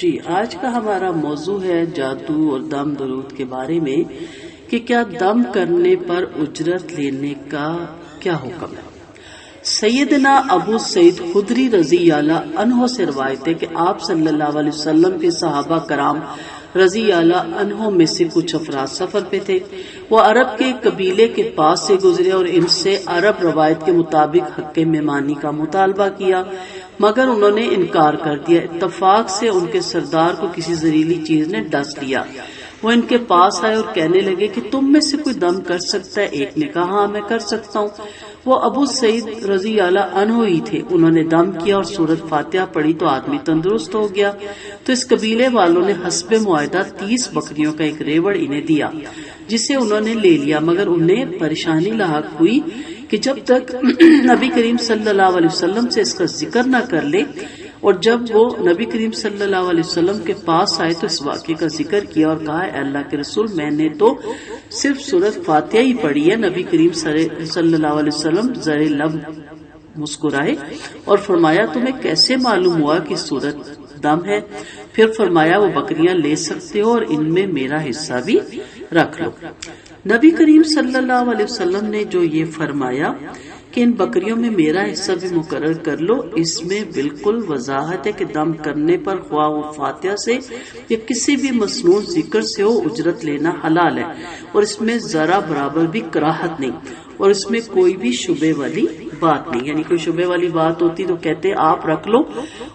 جی، آج کا ہمارا موضوع ہے جادو اور دم درود کے بارے میں کہ کیا دم کرنے پر اجرت لینے کا کیا حکم ہے۔ سیدنا ابو سعید خدری رضی اللہ عنہ سے روایت ہے کہ آپ صلی اللہ علیہ وسلم کے صحابہ کرام رضی اللہ عنہ میں سے کچھ افراد سفر پہ تھے۔ وہ عرب کے قبیلے کے پاس سے گزرے اور ان سے عرب روایت کے مطابق حق مہمانی کا مطالبہ کیا، مگر انہوں نے انکار کر دیا۔ اتفاق سے ان کے سردار کو کسی زہریلی چیز نے ڈس لیا۔ وہ ان کے پاس آئے اور کہنے لگے کہ تم میں سے کوئی دم کر سکتا ہے؟ ایک نے کہا ہاں میں کر سکتا ہوں۔ وہ ابو سعید رضی اللہ عنہ ہی تھے۔ انہوں نے دم کیا اور سورۃ فاتحہ پڑھی تو آدمی تندرست ہو گیا۔ تو اس قبیلے والوں نے حسب معاہدہ 30 بکریوں کا ایک ریوڑ انہیں دیا، جسے انہوں نے لے لیا، مگر انہیں پریشانی لاحق ہوئی کہ جب تک نبی کریم صلی اللہ علیہ وسلم سے اس کا ذکر نہ کر لے، اور جب وہ نبی کریم صلی اللہ علیہ وسلم کے پاس آئے تو اس واقعے کا ذکر کیا اور کہا اے اللہ کے رسول، میں نے تو صرف سورۃ فاتحہ ہی پڑھی ہے۔ نبی کریم صلی اللہ علیہ وسلم زر لب مسکرائے اور فرمایا تمہیں کیسے معلوم ہوا کہ سورۃ دم ہے؟ پھر فرمایا وہ بکریاں لے سکتے ہو اور ان میں میرا حصہ بھی رکھ لو۔ نبی کریم صلی اللہ علیہ وسلم نے جو یہ فرمایا کہ ان بکریوں میں میرا حصہ بھی مقرر کر لو، اس میں بالکل وضاحت ہے کہ دم کرنے پر خواہ وہ فاتحہ سے یا کسی بھی مسنون ذکر سے ہو، اجرت لینا حلال ہے، اور اس میں ذرا برابر بھی کراہت نہیں، اور اس میں کوئی بھی شبے والی بات نہیں۔ یعنی کوئی شبے والی بات ہوتی تو کہتے آپ رکھ لو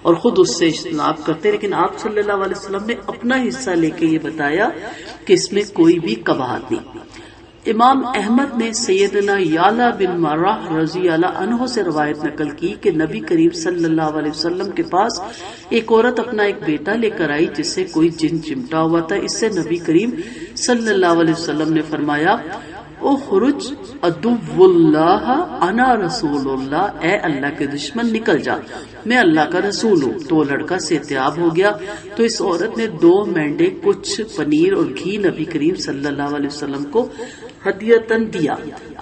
اور خود اس سے اجتناب کرتے، لیکن آپ صلی اللہ علیہ وسلم نے اپنا حصہ لے کے یہ بتایا کہ اس میں کوئی بھی کباہت نہیں۔ امام احمد نے سیدنا یعلا بن مرہ رضی اللہ عنہ سے روایت نقل کی کہ نبی کریم صلی اللہ علیہ وسلم کے پاس ایک عورت اپنا ایک بیٹا لے کر آئی جس سے کوئی جن چمٹا ہوا تھا۔ اس سے نبی کریم صلی اللہ علیہ وسلم نے فرمایا اخرج عدو اللہ انا رسول اللہ، اے اللہ کے دشمن نکل جا، میں اللہ کا رسول ہوں۔ تو وہ لڑکا صحتیاب ہو گیا۔ تو اس عورت نے 2 مینڈے، کچھ پنیر اور گھی نبی کریم صلی اللہ علیہ وسلم کو ہدیتاً دیا۔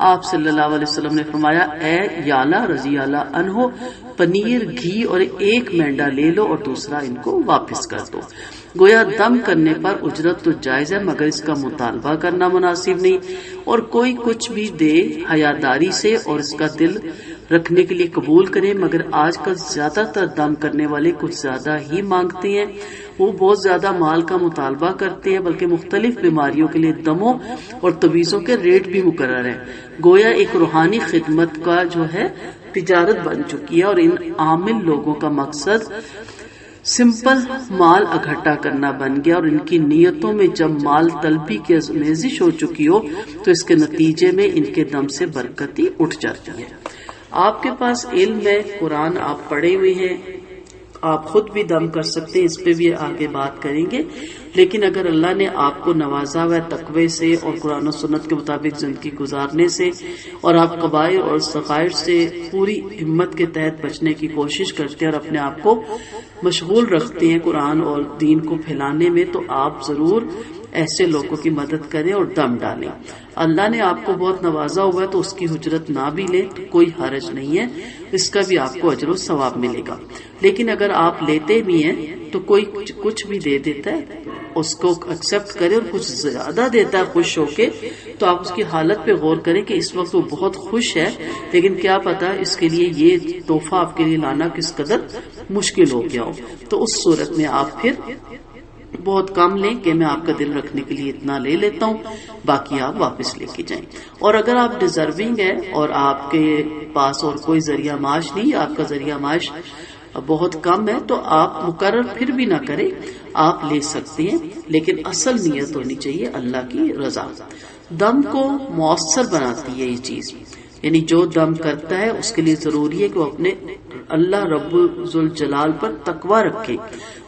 آپ صلی اللہ علیہ وسلم نے فرمایا اے یعلا رضی اللہ عنہ، پنیر، گھی اور 1 مینڈا لے لو اور دوسرا ان کو واپس کر دو۔ گویا دم کرنے پر اجرت تو جائز ہے، مگر اس کا مطالبہ کرنا مناسب نہیں، اور کوئی کچھ بھی دے حیاداری سے اور اس کا دل رکھنے کے لیے قبول کرے، مگر آج کل زیادہ تر دم کرنے والے کچھ زیادہ ہی مانگتے ہیں۔ وہ بہت زیادہ مال کا مطالبہ کرتے ہیں، بلکہ مختلف بیماریوں کے لیے دموں اور تویزوں کے ریٹ بھی مقرر ہیں۔ گویا ایک روحانی خدمت کا جو ہے تجارت بن چکی ہے، اور ان عامل لوگوں کا مقصد سمپل مال اکٹھا کرنا بن گیا، اور ان کی نیتوں میں جب مال طلبی کی آمیزش ہو چکی ہو تو اس کے نتیجے میں ان کے دم سے برکتی اٹھ جاتی ہے۔ آپ کے پاس علم ہے، قرآن آپ پڑھے ہوئے ہیں، آپ خود بھی دم کر سکتے ہیں، اس پہ بھی آگے بات کریں گے، لیکن اگر اللہ نے آپ کو نوازا ہوا تقوی سے اور قرآن و سنت کے مطابق زندگی گزارنے سے، اور آپ کبائر اور صغائر سے پوری ہمت کے تحت بچنے کی کوشش کرتے ہیں اور اپنے آپ کو مشغول رکھتے ہیں قرآن اور دین کو پھیلانے میں، تو آپ ضرور ایسے لوگوں کی مدد کریں اور دم ڈالیں۔ اللہ نے آپ کو بہت نوازا ہوا ہے تو اس کی اجرت نہ بھی لیں تو کوئی حرج نہیں ہے، اس کا بھی آپ کو اجر و ثواب ملے گا۔ لیکن اگر آپ لیتے بھی ہیں تو کوئی کچھ بھی دے دیتا ہے، اس کو ایکسپٹ کریں، اور کچھ زیادہ دیتا ہے خوش ہو کے، تو آپ اس کی حالت پہ غور کریں کہ اس وقت وہ بہت خوش ہے، لیکن کیا پتا اس کے لیے یہ تحفہ آپ کے لیے لانا کس قدر مشکل ہو گیا ہو۔ تو اس صورت میں آپ پھر بہت کم لیں کہ میں آپ کا دل رکھنے کے لیے اتنا لے لیتا ہوں، باقی آپ واپس لے کے جائیں۔ اور اگر آپ ڈیزرونگ ہے اور آپ کے پاس اور کوئی ذریعہ معاش نہیں، آپ کا ذریعہ معاش بہت کم ہے، تو آپ مقرر پھر بھی نہ کریں، آپ لے سکتے ہیں، لیکن اصل نیت ہونی چاہیے اللہ کی رضا۔ دم کو مؤثر بناتی ہے یہ چیز، یعنی جو دم کرتا ہے اس کے لیے ضروری ہے کہ وہ اپنے اللہ رب ذوالجلال پر تقوی رکھے،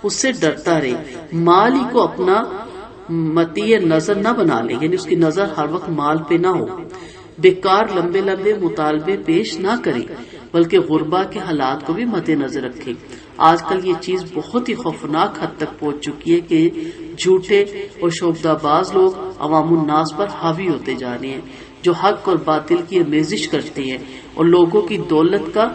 اس سے ڈرتا رہے، مال ہی کو اپنا مطیع نظر نہ بنا لے، یعنی اس کی نظر ہر وقت مال پہ نہ ہو، بیکار لمبے لمبے مطالبے پیش نہ کرے، بلکہ غربا کے حالات کو بھی مد نظر رکھے۔ آج کل یہ چیز بہت ہی خوفناک حد تک پہنچ چکی ہے کہ جھوٹے اور شعبدہ باز لوگ عوام الناس پر حاوی ہوتے جا رہے ہیں، جو حق اور باطل کی آمیزش کرتے ہیں اور لوگوں کی دولت کا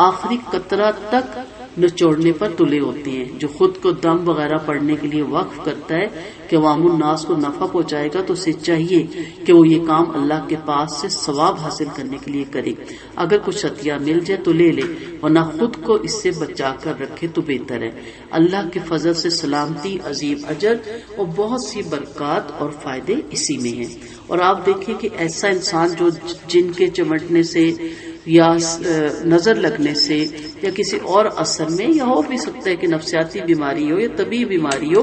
آخری قطرہ تک نچوڑنے پر تلے ہوتے ہیں. جو خود کو دم وغیرہ پڑھنے کے لیے وقف کرتا ہے کہ عوام الناس کو نفع پہنچائے گا تو اسے چاہیے کہ وہ یہ کام اللہ کے پاس سے ثواب حاصل کرنے کے لیے کرے. اگر کچھ عطیہ مل جائے تو لے لے ورنہ خود کو اس سے بچا کر رکھے تو بہتر ہے. اللہ کے فضل سے سلامتی، عظیم اجر اور بہت سی برکات اور فائدے اسی میں ہیں. اور آپ دیکھیں کہ ایسا انسان جو جن کے چمٹنے سے یا نظر لگنے سے یا کسی اور اثر میں، یا ہو بھی سکتا ہے کہ نفسیاتی بیماری ہو یا طبی بیماری ہو،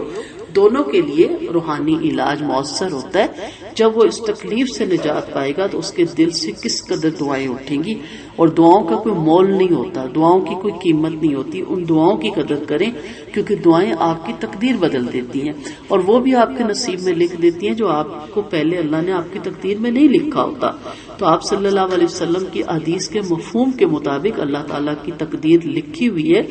دونوں کے لیے روحانی علاج مؤثر ہوتا ہے. جب وہ اس تکلیف سے نجات پائے گا تو اس کے دل سے کس قدر دعائیں اٹھیں گی. اور دعاؤں کا کوئی مول نہیں ہوتا، دعاؤں کی کوئی قیمت نہیں ہوتی. ان دعاؤں کی قدر کریں کیونکہ دعائیں آپ کی تقدیر بدل دیتی ہیں، اور وہ بھی آپ کے نصیب میں لکھ دیتی ہیں جو آپ کو پہلے اللہ نے آپ کی تقدیر میں نہیں لکھا ہوتا. تو آپ صلی اللہ علیہ وسلم کی حدیث کے مفہوم کے مطابق اللہ تعالیٰ کی تقدیر لکھی ہوئی ہے،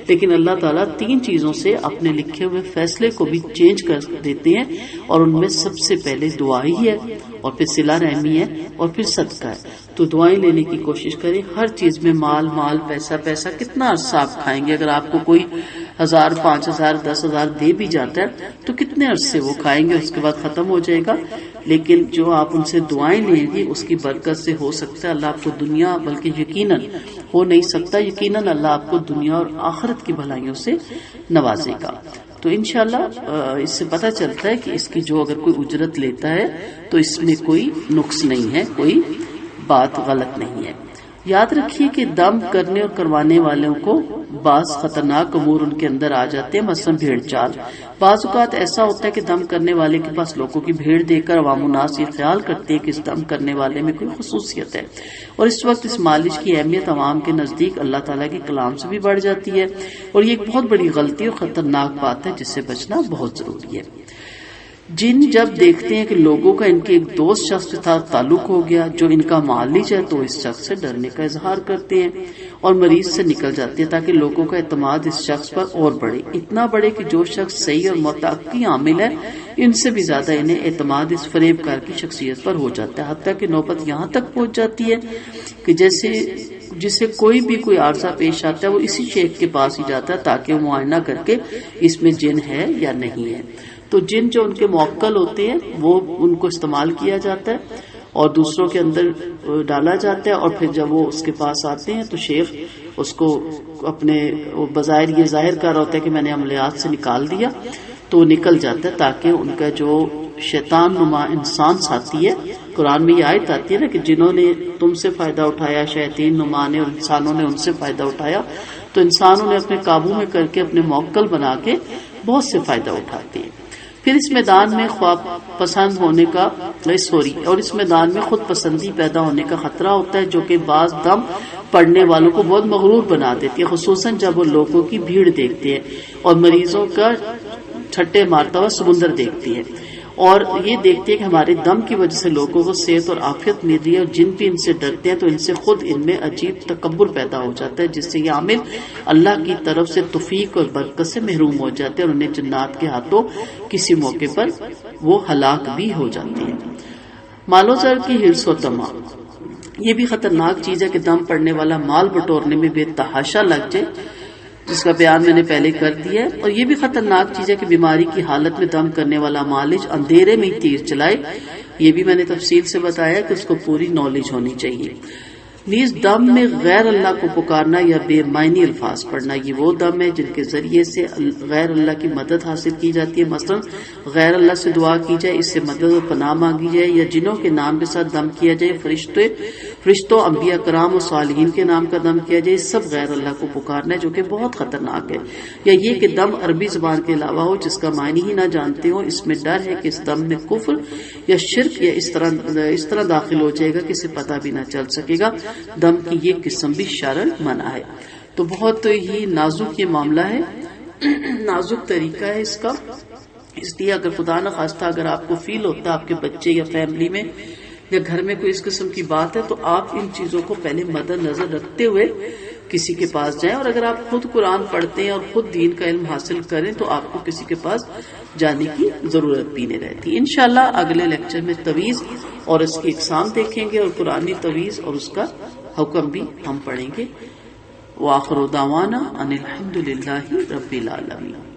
لیکن اللہ تعالیٰ 3 چیزوں سے اپنے لکھے ہوئے فیصلے کو بھی چینج کر دیتے ہیں، اور ان میں سب سے پہلے دعا ہی ہے، اور پھر صلہ رحمی ہے، اور پھر صدقہ ہے. تو دعائیں لینے کی کوشش کریں. ہر چیز میں مال پیسہ کتنا عرصہ آپ کھائیں گے؟ اگر آپ کو کوئی 1000 5000 10,000 دے بھی جاتا ہے تو کتنے عرصے وہ کھائیں گے؟ اس کے بعد ختم ہو جائے گا. لیکن جو آپ ان سے دعائیں لیں گے اس کی برکت سے ہو سکتا ہے اللہ آپ کو دنیا، بلکہ یقیناً ہو نہیں سکتا، یقیناً اللہ آپ کو دنیا اور آخرت کی بھلائیوں سے نوازے گا. تو انشاءاللہ اس سے پتہ چلتا ہے کہ اس کی جو اگر کوئی اجرت لیتا ہے تو اس میں کوئی نقص نہیں ہے، کوئی بات غلط نہیں ہے. یاد رکھیے کہ دم کرنے اور کروانے والوں کو بعض خطرناک امور ان کے اندر آ جاتے ہیں، مثلا بھیڑ چال. بعض اوقات ایسا ہوتا ہے کہ دم کرنے والے کے پاس لوگوں کی بھیڑ دیکھ کر عوام الناس یہ خیال کرتے ہیں کہ اس دم کرنے والے میں کوئی خصوصیت ہے، اور اس وقت اس مالش کی اہمیت عوام کے نزدیک اللہ تعالیٰ کے کلام سے بھی بڑھ جاتی ہے، اور یہ ایک بہت بڑی غلطی اور خطرناک بات ہے جس سے بچنا بہت ضروری ہے. جن جب دیکھتے ہیں کہ لوگوں کا ان کے ایک دوست شخص کے ساتھ تعلق ہو گیا جو ان کا مالج ہے تو اس شخص سے ڈرنے کا اظہار کرتے ہیں اور مریض سے نکل جاتے ہیں تاکہ لوگوں کا اعتماد اس شخص پر اور بڑھے، اتنا بڑھے کہ جو شخص صحیح اور متعقی عامل ہے ان سے بھی زیادہ انہیں اعتماد اس فریب کار کی شخصیت پر ہو جاتا ہے. حتیٰ کہ نوبت یہاں تک پہنچ جاتی ہے کہ جسے کوئی عارضہ پیش آتا ہے وہ اسی شیخ کے پاس ہی جاتا ہے تاکہ وہ معائنہ کر کے اس میں جن ہے یا نہیں ہے. تو جن جو ان کے موکل ہوتے ہیں وہ ان کو استعمال کیا جاتا ہے اور دوسروں کے اندر ڈالا جاتا ہے، اور پھر جب وہ اس کے پاس آتے ہیں تو شیخ اس کو اپنے بظاہر یہ ظاہر کر رہا ہوتا ہے کہ میں نے عملیات سے نکال دیا، تو وہ نکل جاتا ہے تاکہ ان کا جو شیطان نما انسان ساتھی ہے، قرآن میں یہ آیت آتی ہے نا کہ جنہوں نے تم سے فائدہ اٹھایا، شیاطین نما نے اور انسانوں نے ان سے فائدہ اٹھایا، تو انسانوں نے اپنے قابو میں کر کے اپنے موکل بنا کے بہت سے فائدہ اٹھاتے ہیں. پھر اس میدان میں خواب پسند ہونے کا اور اس میدان میں خود پسندی پیدا ہونے کا خطرہ ہوتا ہے جو کہ بعض دم پڑنے والوں کو بہت مغرور بنا دیتی ہے، خصوصاً جب وہ لوگوں کی بھیڑ دیکھتے ہیں اور مریضوں کا چھٹے مارتا ہوا سمندر دیکھتی ہے، اور یہ دیکھتے ہیں کہ ہمارے دم کی وجہ سے لوگوں کو صحت اور عافیت مل رہی ہے، اور جن بھی ان سے ڈرتے ہیں تو ان سے خود ان میں عجیب تکبر پیدا ہو جاتا ہے جس سے یہ عامل اللہ کی طرف سے توفیق اور برکت سے محروم ہو جاتے ہیں اور انہیں جنات کے ہاتھوں کسی موقع پر وہ ہلاک بھی ہو جاتے ہیں. مال و زر کی حرص و طمع یہ بھی خطرناک چیز ہے کہ دم پڑنے والا مال بٹورنے میں بے تحاشا لگ جائے، جس کا بیان میں نے پہلے کر دیا ہے. اور یہ بھی خطرناک چیز ہے کہ بیماری کی حالت میں دم کرنے والا مالج اندھیرے میں تیر چلائے. یہ بھی میں نے تفصیل سے بتایا کہ اس کو پوری نالج ہونی چاہیے. نیز دم میں غیر اللہ کو پکارنا یا بے معنی الفاظ پڑھنا، یہ وہ دم ہے جن کے ذریعے سے غیر اللہ کی مدد حاصل کی جاتی ہے. مثلا غیر اللہ سے دعا کی جائے، اس سے مدد و پناہ مانگی جائے، یا جنوں کے نام کے ساتھ دم کیا جائے، فرشتوں، انبیاء کرام اور صالحین کے نام کا دم کیا جائے، سب غیر اللہ کو پکارنا ہے جو کہ بہت خطرناک ہے. یا یہ کہ دم عربی زبان کے علاوہ ہو جس کا معنی ہی نہ جانتے ہو، اس میں ڈر ہے کہ اس دم میں کفر یا شرک یا اس طرح داخل ہو جائے گا کہ اسے پتہ بھی نہ چل سکے گا. دم کی یہ قسم بھی شرعاً منع ہے. تو بہت ہی نازک یہ معاملہ ہے، نازک طریقہ ہے اس کا. اس لیے اگر خدا نہ خواستہ اگر آپ کو فیل ہوتا ہے آپ کے بچے یا فیملی میں یا گھر میں کوئی اس قسم کی بات ہے تو آپ ان چیزوں کو پہلے مد نظر رکھتے ہوئے کسی کے پاس جائیں. اور اگر آپ خود قرآن پڑھتے ہیں اور خود دین کا علم حاصل کریں تو آپ کو کسی کے پاس جانے کی ضرورت بھی نہیں رہتی. انشاءاللہ اگلے لیکچر میں تویز اور اس کی اقسام دیکھیں گے اور قرآنی تویز اور اس کا حکم بھی ہم پڑھیں گے. وآخر دعوانا ان الحمد للہ رب العالمین۔